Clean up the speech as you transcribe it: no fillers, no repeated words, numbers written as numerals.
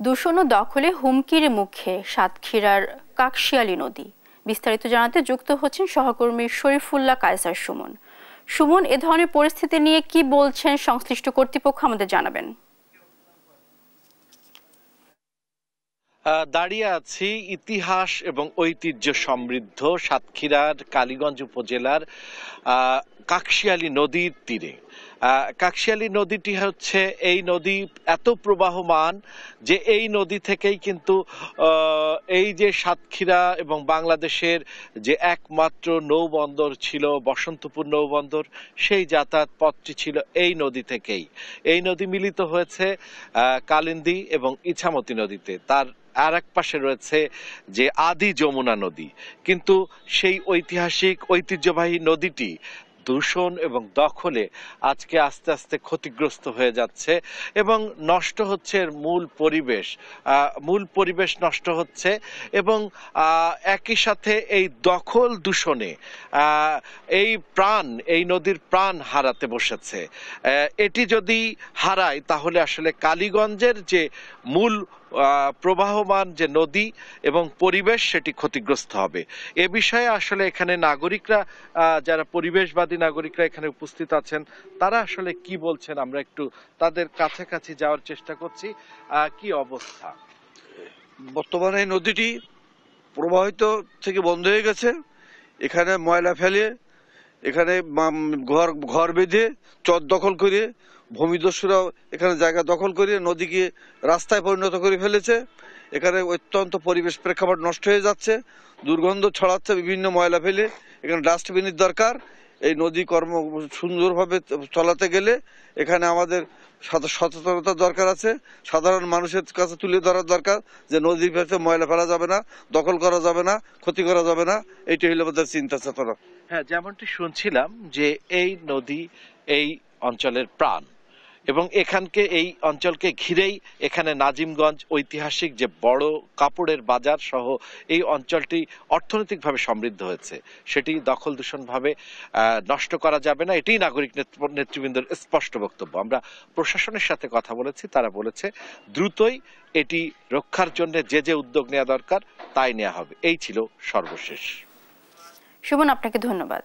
দূষণ ও দখলে হুমকির মুখে সাতক্ষীরার কাকশিয়ালী নদী। বিস্তারিত জানাতে যুক্ত হচ্ছেন সহকর্মী শরীফুল্লাহ কায়সার সুমন। সুমন, এ ধরনের পরিস্থিতি নিয়ে কি বলছেন সংশ্লিষ্ট কর্তৃপক্ষ, আমাদের জানাবেন। দাঁড়িয়ে আছি ইতিহাস এবং ঐতিহ্য সমৃদ্ধ সাতক্ষীরার কালীগঞ্জ উপজেলার কাকশিয়ালী নদীর তীরে। কাকশিয়ালী নদীটি হচ্ছে এই নদী এত প্রবাহমান যে এই নদী থেকেই কিন্তু এই যে সাতক্ষীরা এবং বাংলাদেশের যে একমাত্র নৌবন্দর ছিল বসন্তপুর নৌবন্দর, সেই যাতায়াত পথটি ছিল এই নদী থেকেই। এই নদী মিলিত হয়েছে কালিন্দী এবং ইছামতি নদীতে। তার আর এক পাশে রয়েছে যে আদি যমুনা নদী। কিন্তু সেই ঐতিহাসিক ঐতিহ্যবাহী নদীটি দূষণ এবং দখলে আজকে আস্তে আস্তে ক্ষতিগ্রস্ত হয়ে যাচ্ছে এবং নষ্ট হচ্ছে মূল পরিবেশ নষ্ট হচ্ছে এবং একই সাথে এই দখল দূষণে এই নদীর প্রাণ হারাতে বসেছে। এটি যদি হারায় তাহলে আসলে কালীগঞ্জের যে মূল প্রবাহমান যে নদী এবং পরিবেশ সেটি ক্ষতিগ্রস্ত হবে। এ বিষয়ে আসলে এখানে নাগরিকরা, যারা পরিবেশবাদী নাগরিকরা এখানে উপস্থিত আছেন, তারা আসলে কি বলছেন আমরা একটু তাদের কাছাকাছি যাওয়ার চেষ্টা করছি। কি অবস্থা? বর্তমানে এই নদীটি প্রবাহিত থেকে বন্ধ হয়ে গেছে। এখানে ময়লা ফেলে, এখানে ঘর বেঁধে চর দখল করে ভূমিদস্যুরা এখানে জায়গা দখল করে নদীকে রাস্তায় পরিণত করে ফেলেছে। এখানে অত্যন্ত পরিবেশ প্রেক্ষাপট নষ্ট হয়ে যাচ্ছে, দুর্গন্ধ ছড়াচ্ছে বিভিন্ন ময়লা ফেলে। এখানে ডাস্টবিনের দরকার। এই নদী সুন্দরভাবে চলাতে গেলে এখানে আমাদের সচেতনতার দরকার আছে। সাধারণ মানুষের কাছে তুলে ধরার দরকার যে নদীর ভেতরে ময়লা ফেলা যাবে না, দখল করা যাবে না, ক্ষতি করা যাবে না। এইটা হলো আমাদের চিন্তা চেতনা। হ্যাঁ, যেমনটি শুনছিলাম যে এই নদী এই অঞ্চলের প্রাণ এবং এই অঞ্চলকে ঘিরেই এখানে নাজিমগঞ্জ ঐতিহাসিক যে বড় কাপড়ের বাজার সহ এই অঞ্চলটি অর্থনৈতিকভাবে সমৃদ্ধ হয়েছে, সেটি দখল দূষণভাবে নষ্ট করা যাবে না। এটাই নাগরিক নেতৃবৃন্দের স্পষ্ট বক্তব্য। আমরা প্রশাসনের সাথে কথা বলেছি, তারা বলেছে দ্রুতই এটি রক্ষার জন্য যে উদ্যোগ নেওয়া দরকার তাই নেওয়া হবে। এই ছিল সর্বশেষ। সুমন, আপনাকে ধন্যবাদ।